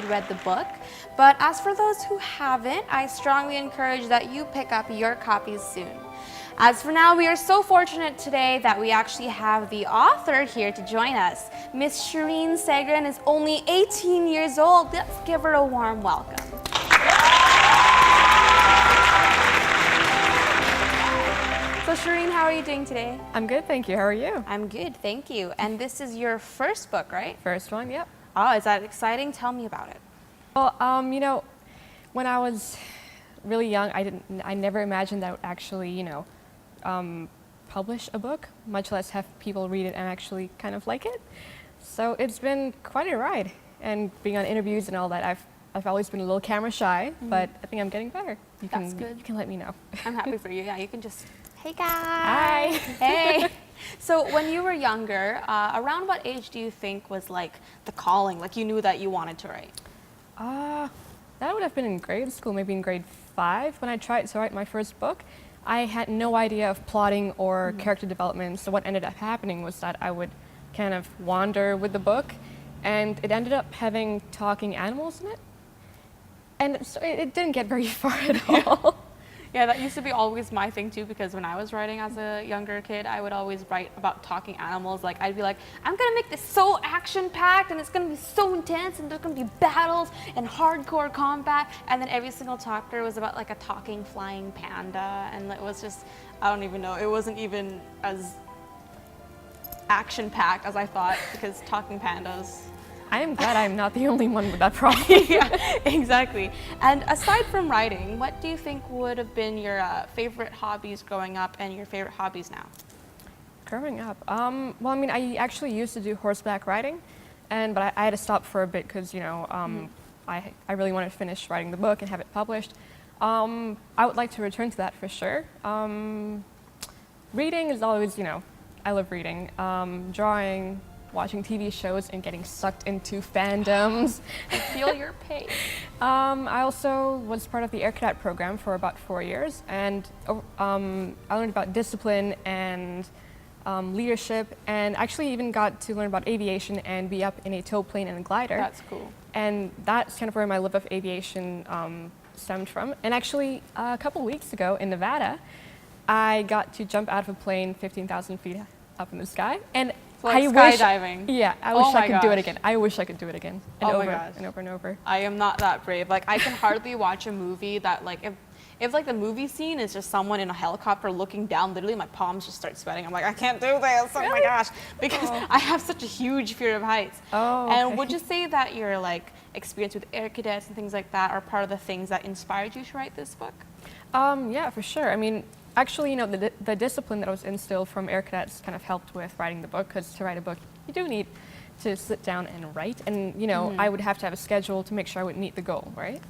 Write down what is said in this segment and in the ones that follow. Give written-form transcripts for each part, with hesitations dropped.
Read the book, but as for those who haven't, I strongly encourage that you pick up your copies soon. As for now, we are so fortunate today that we actually have the author here to join us. Miss Shirin Segran is only 18 years old. Let's give her a warm welcome. So Shirin, how are you doing today? I'm good, thank you. How are you? I'm good, thank you. And this is your first book, right? First one, yep. Oh, is that exciting? Tell me about it. Well, you know, when I was really young, I never imagined that I would actually, publish a book, much less have people read it and actually kind of like it. So it's been quite a ride. And being on interviews and all that, I've always been a little camera shy, but I think I'm getting better. That's good. You can let me know. I'm happy for you. Yeah, you can just, hey guys. Hi. Hey. So when you were younger, around what age do you think was like the calling, like you knew that you wanted to write? That would have been in grade school, maybe in grade 5 when I tried to write my first book. I had no idea of plotting or character development, so what ended up happening was that I would kind of wander with the book, and it ended up having talking animals in it. And so it didn't get very far at all. Yeah, that used to be always my thing too, because when I was writing as a younger kid, I would always write about talking animals. Like I'd be like, I'm gonna make this so action-packed and it's gonna be so intense and there's gonna be battles and hardcore combat. And then every single chapter was about like a talking flying panda, and it was just, I don't even know, it wasn't even as action-packed as I thought, because talking pandas. I am glad I'm not the only one with that problem. Yeah, exactly. And aside from writing, what do you think would have been your favorite hobbies growing up and your favorite hobbies now? Growing up, well, I mean, I actually used to do horseback riding, but I had to stop for a bit because, I really wanted to finish writing the book and have it published. I would like to return to that for sure. Reading is always, I love reading. Drawing, watching TV shows and getting sucked into fandoms. I feel your pain. I also was part of the Air Cadet program for about 4 years, and I learned about discipline and leadership, and actually even got to learn about aviation and be up in a tow plane and a glider. That's cool. And that's kind of where my love of aviation stemmed from. And actually, a couple weeks ago in Nevada, I got to jump out of a plane 15,000 feet up in the sky. And like skydiving. Yeah, I wish I could do it again. I wish I could do it again. And over and over and over. I am not that brave. Like, I can hardly watch a movie that, like, if like the movie scene is just someone in a helicopter looking down, literally my palms just start sweating. I'm like, I can't do this. Oh my gosh. Because I have such a huge fear of heights. Oh, okay. And would you say that your like experience with Air Cadets and things like that are part of the things that inspired you to write this book? Yeah, for sure. I mean, actually, the discipline that was instilled from Air Cadets kind of helped with writing the book, because to write a book, you do need to sit down and write. And, I would have to have a schedule to make sure I would meet the goal, right?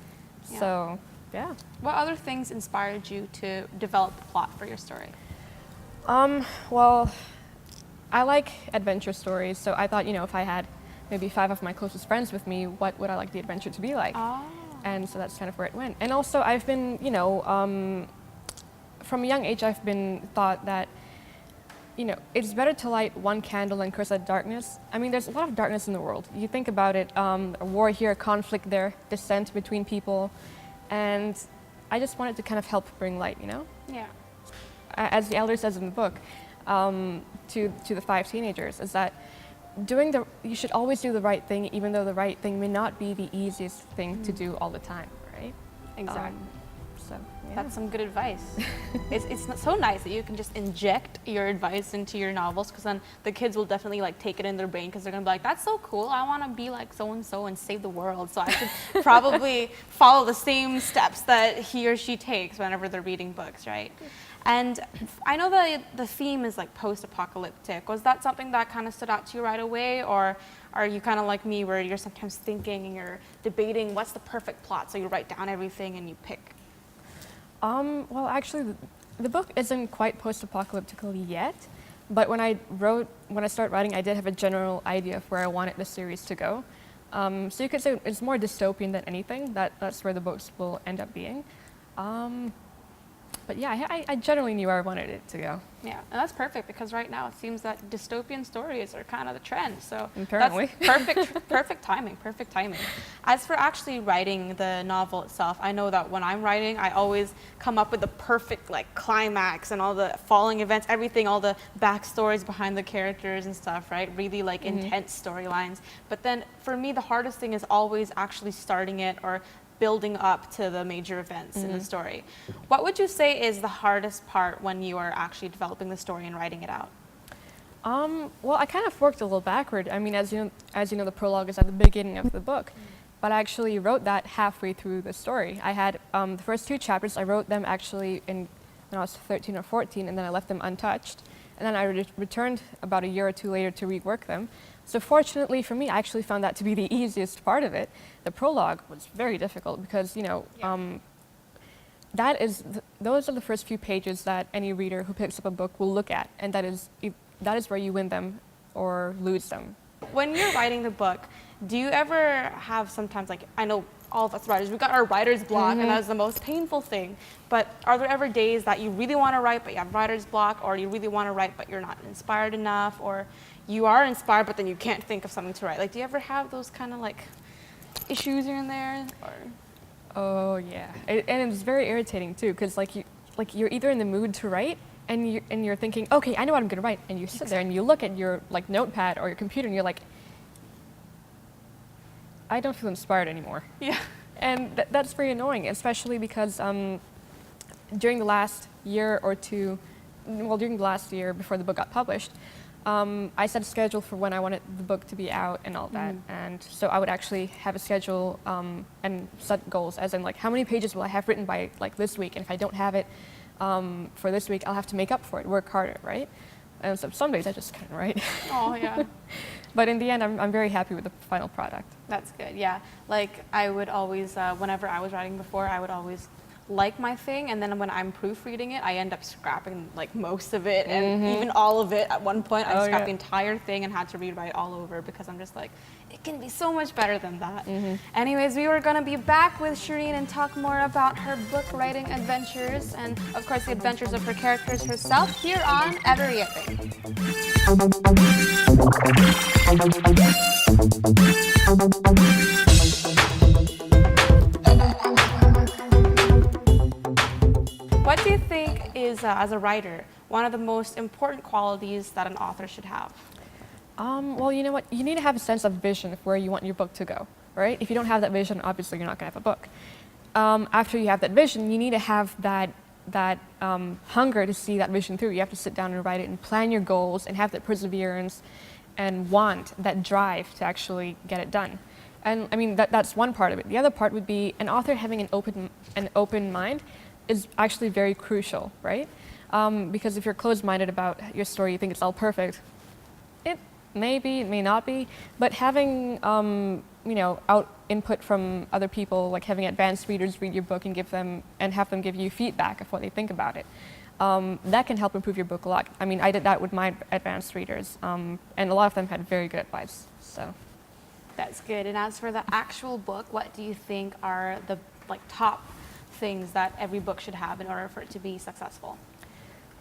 Yeah. So, yeah. What other things inspired you to develop the plot for your story? Well, I like adventure stories, so I thought, if I had maybe 5 of my closest friends with me, what would I like the adventure to be like? Oh. And so that's kind of where it went. And also, I've been, from a young age, I've been taught that, it's better to light one candle and curse at darkness. I mean, there's a lot of darkness in the world. You think about it, a war here, conflict there, dissent between people, and I just wanted to kind of help bring light, Yeah. As the elder says in the book, to the 5 teenagers, is that you should always do the right thing, even though the right thing may not be the easiest thing to do all the time, right? Exactly. So, yeah. That's some good advice. It's so nice that you can just inject your advice into your novels, because then the kids will definitely like take it in their brain, because they're gonna be like, that's so cool, I want to be like so and so and save the world, so I should probably follow the same steps that he or she takes whenever they're reading books, right? And I know that the theme is like post-apocalyptic. Was that something that kind of stood out to you right away, or are you kind of like me where you're sometimes thinking and you're debating what's the perfect plot, so you write down everything and you pick? Well, actually, the book isn't quite post-apocalyptical yet, but when I started writing, I did have a general idea of where I wanted the series to go. So you could say it's more dystopian than anything. That's where the books will end up being. But yeah, I generally knew where I wanted it to go. Yeah, and that's perfect because right now it seems that dystopian stories are kind of the trend. So apparently, that's perfect timing. Perfect timing. As for actually writing the novel itself, I know that when I'm writing, I always come up with the perfect like climax and all the falling events, everything, all the backstories behind the characters and stuff, right? Really like intense storylines. But then for me, the hardest thing is always actually starting it or building up to the major events in the story. What would you say is the hardest part when you are actually developing the story and writing it out? Well, I kind of worked a little backward. I mean, as you know, the prologue is at the beginning of the book, but I actually wrote that halfway through the story. I had the first 2 chapters. I wrote them actually when I was 13 or 14, and then I left them untouched. And then I returned about a year or 2 later to rework them. So fortunately for me, I actually found that to be the easiest part of it. The prologue was very difficult because, you know, those are the first few pages that any reader who picks up a book will look at, and that is where you win them or lose them. When you're writing the book, do you ever have sometimes, like, I know all of us writers, we've got our writer's block, and that's the most painful thing, but are there ever days that you really want to write but you have writer's block, or you really want to write but you're not inspired enough, or you are inspired but then you can't think of something to write? Like, do you ever have those kind of like issues here and there? Or? Oh yeah, and it's very irritating too, because you're either in the mood to write and you're thinking, okay, I know what I'm gonna write, and you sit there and you look at your like notepad or your computer and you're like, I don't feel inspired anymore. Yeah. And that's very annoying, especially because during the last year or two, during the last year before the book got published, I set a schedule for when I wanted the book to be out and all that. And so I would actually have a schedule and set goals, as in like how many pages will I have written by like this week, and if I don't have it for this week, I'll have to make up for it, work harder, right? And so some days I just couldn't write. Oh yeah. But in the end, I'm very happy with the final product. That's good, yeah. Like I would always, whenever I was writing before, I would always like my thing, and then when I'm proofreading it, I end up scrapping like most of it and even all of it at one point. I scrapped the entire thing and had to rewrite all over because I'm just like, it can be so much better than that. Anyways, we were gonna be back with Shirin and talk more about her book writing adventures and of course the adventures of her characters herself here on eveRIAthing. What do you think is, as a writer, one of the most important qualities that an author should have? Well, you know what? You need to have a sense of vision of where you want your book to go, right? If you don't have that vision, obviously you're not going to have a book. After you have that vision, you need to have that hunger to see that vision through. You have to sit down and write it and plan your goals and have that perseverance and that drive to actually get it done. And I mean, that's one part of it. The other part would be an author having an open mind is actually very crucial, right? Because if you're closed-minded about your story, you think it's all perfect. It may be, it may not be, but having input from other people, like having advanced readers read your book and have them give you feedback of what they think about it, that can help improve your book a lot. I mean, I did that with my advanced readers, and a lot of them had very good advice. So that's good. And as for the actual book, what do you think are the top things that every book should have in order for it to be successful?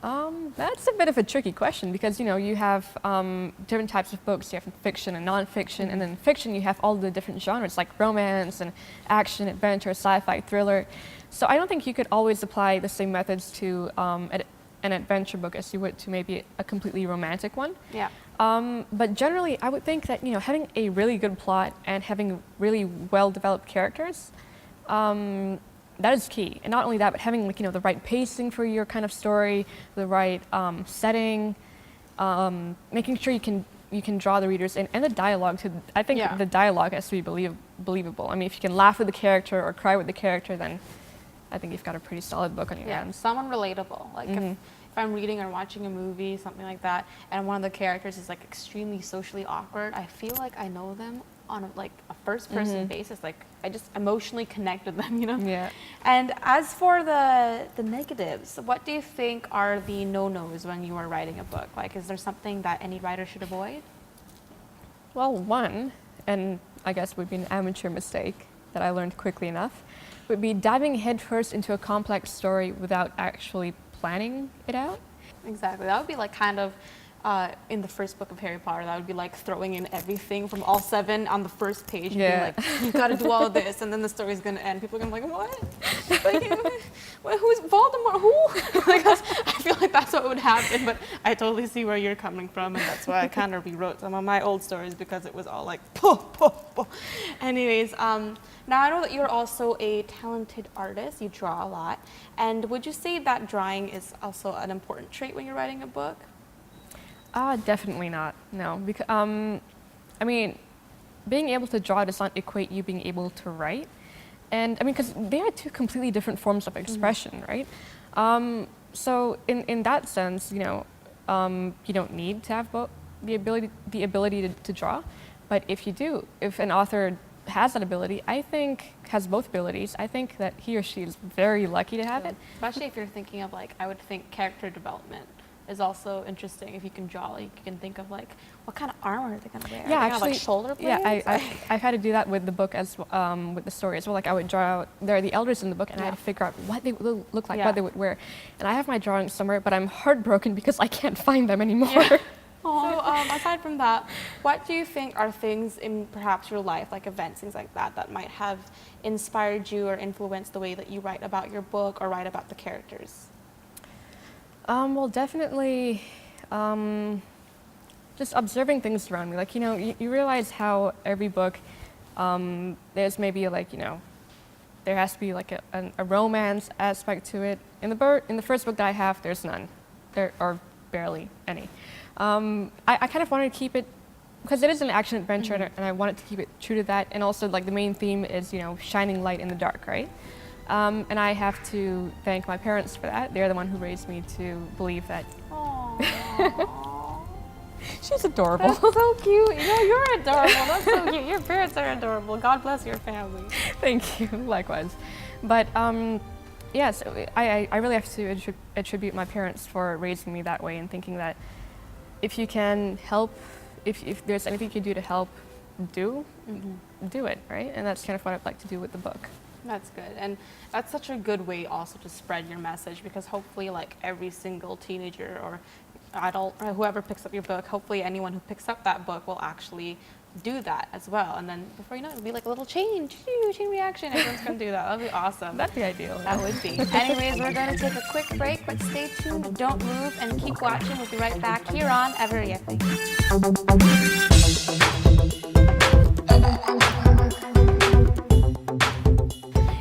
That's a bit of a tricky question because, you know, you have different types of books. You have fiction and nonfiction, and then in fiction you have all the different genres like romance and action, adventure, sci-fi, thriller. So I don't think you could always apply the same methods to an adventure book as you would to maybe a completely romantic one. Yeah. But generally, I would think that, you know, having a really good plot and having really well-developed characters, that is key. And not only that, but having, like, you know, the right pacing for your kind of story, the right setting, making sure you can draw the readers in, and the dialogue too. I think the dialogue has to be believable. I mean, if you can laugh with the character or cry with the character, then I think you've got a pretty solid book on your Yeah, hands. someone relatable. Like if I'm reading or watching a movie, something like that, and one of the characters is like extremely socially awkward, I feel like I know them on a first person basis. Like I just emotionally connect with them, you know? Yeah. And as for the negatives, what do you think are the no-nos when you are writing a book? Like, is there something that any writer should avoid? Well, one, and I guess would be an amateur mistake that I learned quickly enough, would be diving headfirst into a complex story without actually planning it out. Exactly. That would be like kind of in the first book of Harry Potter, that would be like throwing in everything from all 7 on the first page. Yeah. And being like, you gotta do all of this, and then the story's gonna end. People are gonna be like, what? Like, who's Voldemort? Who? Like, I feel like that's what would happen, but I totally see where you're coming from, and that's why I kind of rewrote some of my old stories, because it was all like, puh, puh, puh. Anyways, now I know that you're also a talented artist. You draw a lot. And would you say that drawing is also an important trait when you're writing a book? Definitely not. No, because I mean, being able to draw does not equate you being able to write, and I mean, because they are 2 completely different forms of expression, right? So in that sense, you know, you don't need to have both the ability to draw, but if you do, if an author has that ability, I think has both abilities, I think that he or she is very lucky to have it. Especially if you're thinking of like, I would think character development is also interesting. If you can draw, like, you can think of like, what kind of armor are they gonna wear? Yeah, are they actually, gonna have, like, shoulder blades? yeah, I've had to do that with the book as with the story as well. Like I would draw out, there are the elders in the book, and I had to figure out what they would look like, what they would wear. And I have my drawings somewhere, but I'm heartbroken because I can't find them anymore. Yeah. So, aside from that, what do you think are things in perhaps your life, like events, things like that, that might have inspired you or influenced the way that you write about your book or write about the characters? Well, definitely just observing things around me. Like, you know, you realize how every book, there's maybe like, you know, there has to be like a romance aspect to it. In the first book that I have, there's none. There are barely any. I kind of wanted to keep it, because it is an action adventure, and I wanted to keep it true to that. And also, like, the main theme is, you know, shining light in the dark, right? And I have to thank my parents for that. They're the one who raised me to believe that. She's adorable. That's so cute. You know, you're adorable. That's so cute. Your parents are adorable. God bless your family. Thank you. Likewise. But yeah, so I really have to attribute my parents for raising me that way and thinking that if you can help, if there's anything you can do to help, do it, right? And that's kind of what I'd like to do with the book. That's good. And that's such a good way also to spread your message, because hopefully like every single teenager or adult or whoever picks up your book, hopefully anyone who picks up that book will actually do that as well. And then before you know it, it'll be like a little chain reaction. Everyone's going to do that. That'll be awesome. That'd be ideal. That would be. Anyways, we're going to take a quick break, but stay tuned. Don't move and keep watching. We'll be right back here on eveRIAthing.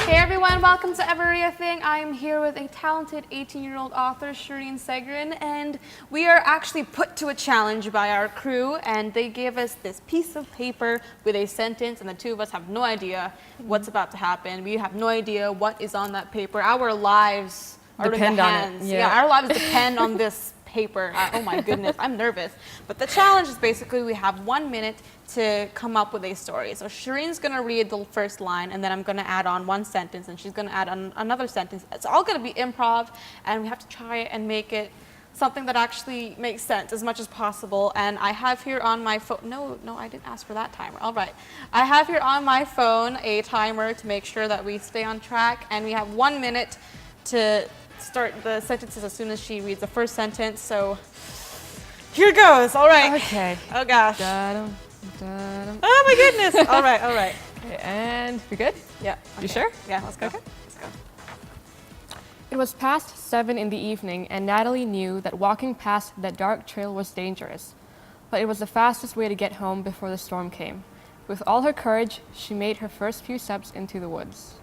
Hey everyone, welcome to eveRIAthing. I am here with a talented 18-year-old author, Shirin Segran, and we are actually put to a challenge by our crew, and they gave us this piece of paper with a sentence, and the 2 of us have no idea what's about to happen. We have no idea what is on that paper. Our lives are in the hands. Yeah, our lives depend on this paper. Oh my goodness, I'm nervous. But the challenge is basically we have 1 minute to come up with a story. So Shirin's gonna read the first line, and then I'm gonna add on 1 sentence, and she's gonna add on another sentence. It's all gonna be improv, and we have to try and make it something that actually makes sense as much as possible. And I have here on my phone, no, I didn't ask for that timer. All right. I have here on my phone a timer to make sure that we stay on track, and we have 1 minute to start the sentences as soon as she reads the first sentence. So here goes. All right. Okay. Oh gosh. Da-dum, da-dum. Oh my goodness. All right. Okay, and we good? Yeah. You okay. sure? Yeah, let's go. Okay. Let's go. It was past 7 in the evening, and Natalie knew that walking past that dark trail was dangerous. But it was the fastest way to get home before the storm came. With all her courage, she made her first few steps into the woods.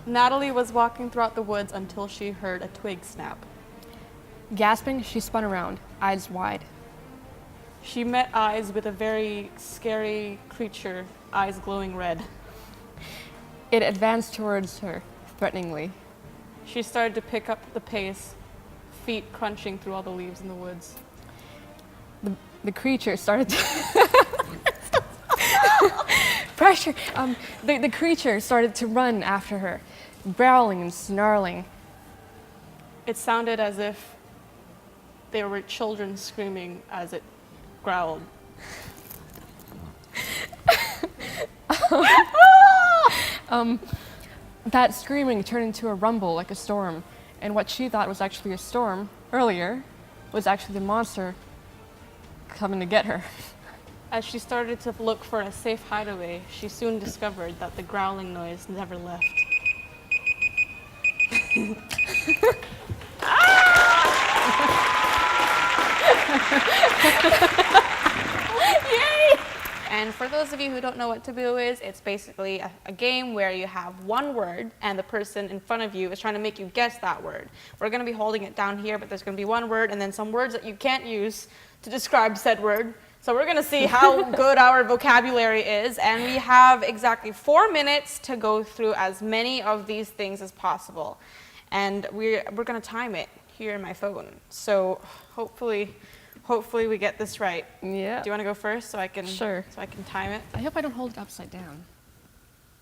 Natalie was walking throughout the woods until she heard a twig snap. Gasping, she spun around, eyes wide. She met eyes with a very scary creature, eyes glowing red. It advanced towards her, threateningly. She started to pick up the pace, feet crunching through all the leaves in the woods. The creature started to pressure. The creature started to run after her, growling and snarling. It sounded as if there were children screaming as it growled. That screaming turned into a rumble like a storm, and what she thought was actually a storm earlier was actually the monster coming to get her. As she started to look for a safe hideaway, she soon discovered that the growling noise never left. Yay! And for those of you who don't know what taboo is, it's basically a game where you have one word and the person in front of you is trying to make you guess that word. We're going to be holding it down here, but there's going to be one word and then some words that you can't use to describe said word. So we're going to see how good our vocabulary is, and we have exactly 4 minutes to go through as many of these things as possible. And we're going to time it here in my phone. So hopefully we get this right. Yeah. Do you want to go first so I can Sure. so I can time it? I hope I don't hold it upside down.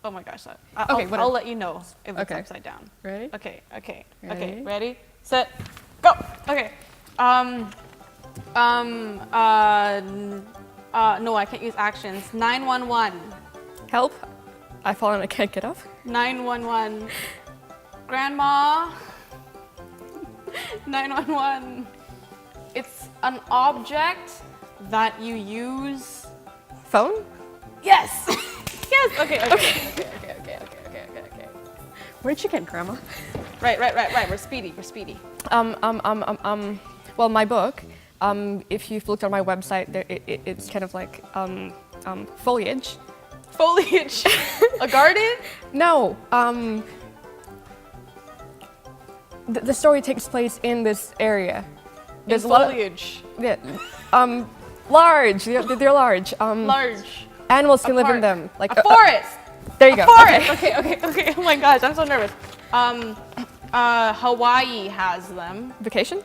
Oh my gosh. Okay, whatever. I'll let you know if it's Okay. upside down. Ready? Okay. Okay. Ready? Ready? Set. Go. Okay. No, I can't use actions. 911. Help! I fall and I can't get up. 911. Grandma. 911. It's an object that you use. Phone? Yes. Yes. Okay. Where'd you get Grandma? Right. We're speedy. Well, my book. If you've looked on my website, it's kind of like foliage. Foliage. A garden? No. The story takes place in this area. There's a lot of foliage. yeah, large. They're large. Large. Animals can A live in park. them. Like A forest. there you go. Forest. Okay. Oh my gosh, I'm so nervous. Hawaii has them. Vacation?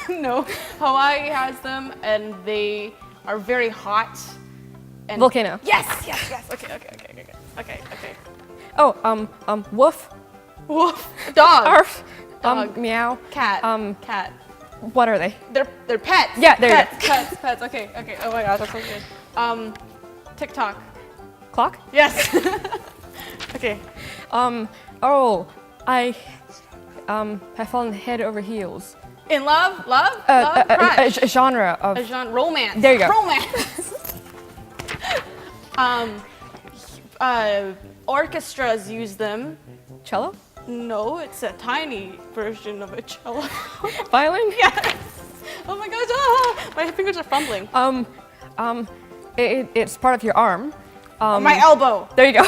No, Hawaii has them, and they are very hot. And Volcano. Yes. Okay. Oh, woof. Wolf. Dog. Arf. Dog. Meow. Cat. Cat. What are they? They're pets. Yeah, there you go. Pets. Okay. Oh my gosh, that's so good. TikTok. Clock? Yes. Okay. Oh, I have fallen head over heels. In love? Crush. A genre of A genre. Romance. There you go. Romance. Orchestras use them. cello, No, it's a tiny version of a cello. violin. Yes. Oh my gosh, my fingers are fumbling. It's part of your arm. My elbow. There you go.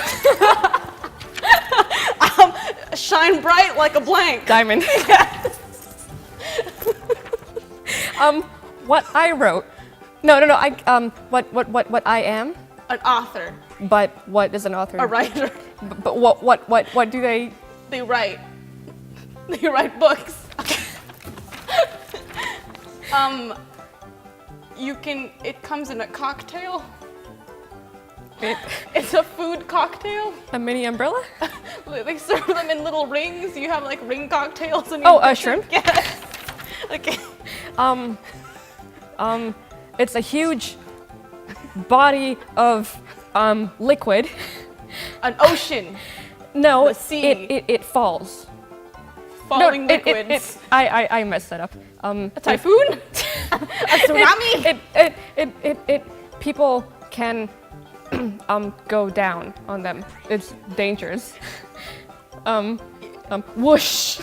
Shine bright like a blank. Diamond. Yes. What I wrote. No. What I am. An author. But what is an author? A writer. But what do they? They write. They write books. It comes in a cocktail. It's a food cocktail. A mini umbrella? They serve them in little rings. You have like ring cocktails and Oh, a shrimp? Yes. Okay. It's a huge body of liquid. An ocean. No, The sea. It falls. Falling no, liquids. I messed that up. A typhoon? A tsunami? People can go down on them. It's dangerous. Whoosh.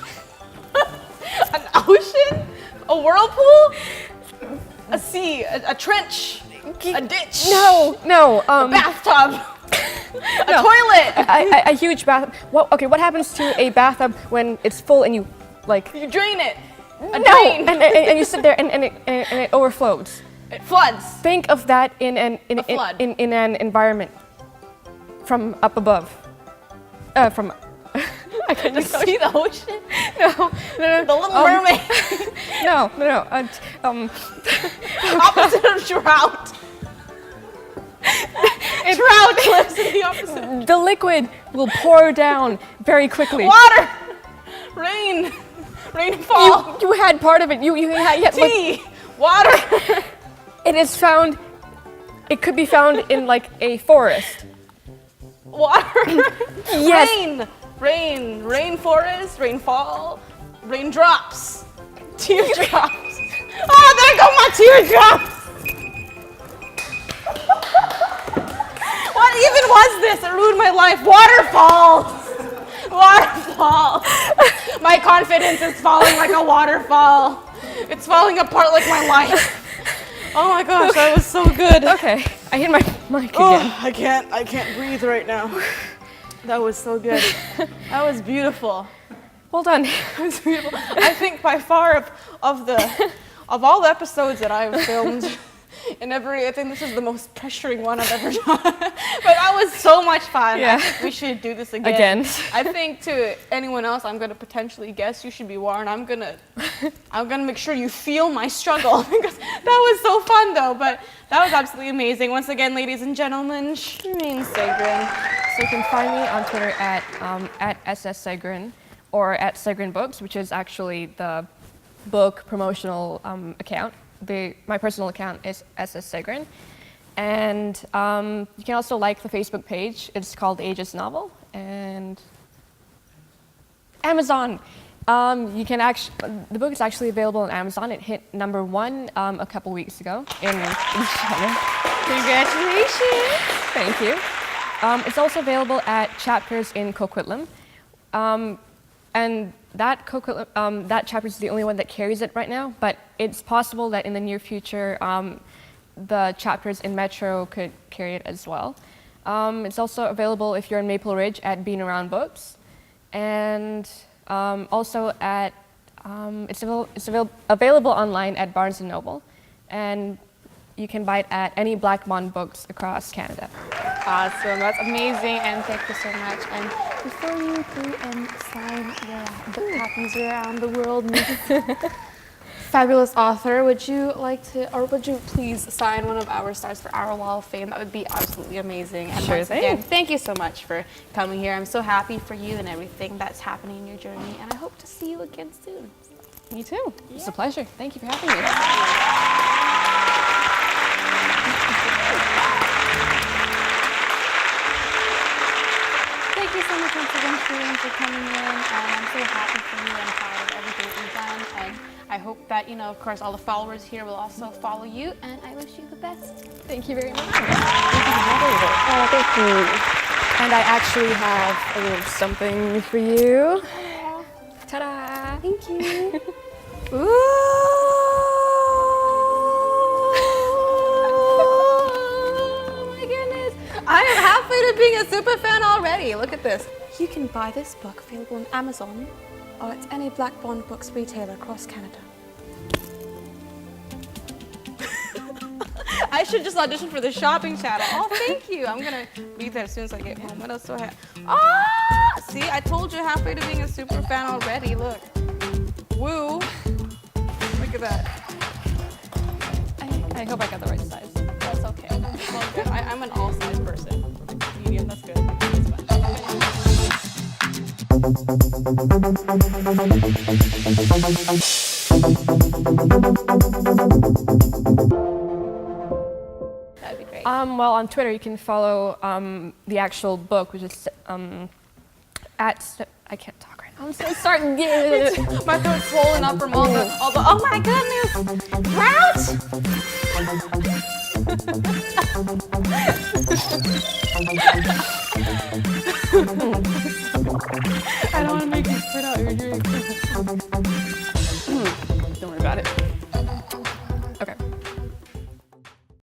An ocean? A whirlpool? A sea? A trench? A ditch? No. A bathtub? A toilet? A huge bath. What happens to a bathtub when it's full and you like? You drain it. A No, drain. and you sit there and it overflows. It floods. Think of that in an A flood. in an environment from up above. From. I can't just See the ocean? No. The Little Mermaid. No. Opposite of trout. Trout lives in the opposite. The liquid will pour down very quickly. Water. Rain. Rainfall. You had part of it. You had Tea. Water. It is found. It could be found in like a forest. Water. Yes. Rain. Rainforest. Rainfall. Raindrops. Teardrops. Oh, there go my teardrops. What even was this? It ruined my life. Waterfalls. My confidence is falling like a waterfall. It's falling apart like my life. Oh my gosh, that was so good. Okay, I hit my mic again. Oh, I can't breathe right now. That was so good. That was beautiful. Well done. That was beautiful. I think by far of all the episodes that I've filmed in eveRIAthing, this is the most pressuring one I've ever done. But that was so much fun. Yeah. I think we should do this again. I think to anyone else, I'm gonna potentially guess you should be warned. I'm gonna make sure you feel my struggle because that was so fun though. But that was absolutely amazing. Once again, ladies and gentlemen, Shirin Segran. So you can find me on Twitter at SS Segran or at Segran Books, which is actually the book promotional account. My personal account is SS Segran. And you can also like the Facebook page. It's called Aegis Novel. And Amazon. The book is actually available on Amazon. It hit #1 a couple weeks ago in China. Congratulations. Thank you. It's also available at Chapters in Coquitlam. And that chapter is the only one that carries it right now, but it's possible that in the near future, the chapters in Metro could carry it as well. It's also available if you're in Maple Ridge at Being Around Books, and also at it's available online at Barnes & Noble, and you can buy it at any Black Bond Books across Canada. Awesome, that's amazing, and thank you so much. And before you go and sign the book copies around the world, fabulous author, would you please sign one of our stars for our Wall of Fame? That would be absolutely amazing. And Sure once thing. again, thank you so much for coming here. I'm so happy for you and everything that's happening in your journey, and I hope to see you again soon. Me too. Yeah. It's a pleasure. Thank you for having me. Thank you so much once again, Shirin, for coming in. I'm so happy for you and proud of everything that you've done. And I hope that, of course, all the followers here will also follow you. And I wish you the best. Thank you very much. Oh, thank you. And I actually have a little something for you. Ta-da! Thank you. Ooh! I am halfway to being a super fan already. Look at this. You can buy this book available on Amazon or at any Black Bond Books retailer across Canada. I should just audition for the shopping channel. Oh, thank you. I'm going to read that as soon as I get home. What else do I have? Ah! See, I told you halfway to being a super fan already. Look. Woo. Look at that. I hope I got the right size. That's okay. It's all good. I'm an all-size person. Medium, that's good. That's fine. That'd be great. Well, on Twitter, you can follow the actual book, which is at. I can't talk right now. I'm so sorry. My throat's swollen up from all the. Oh my goodness! Route!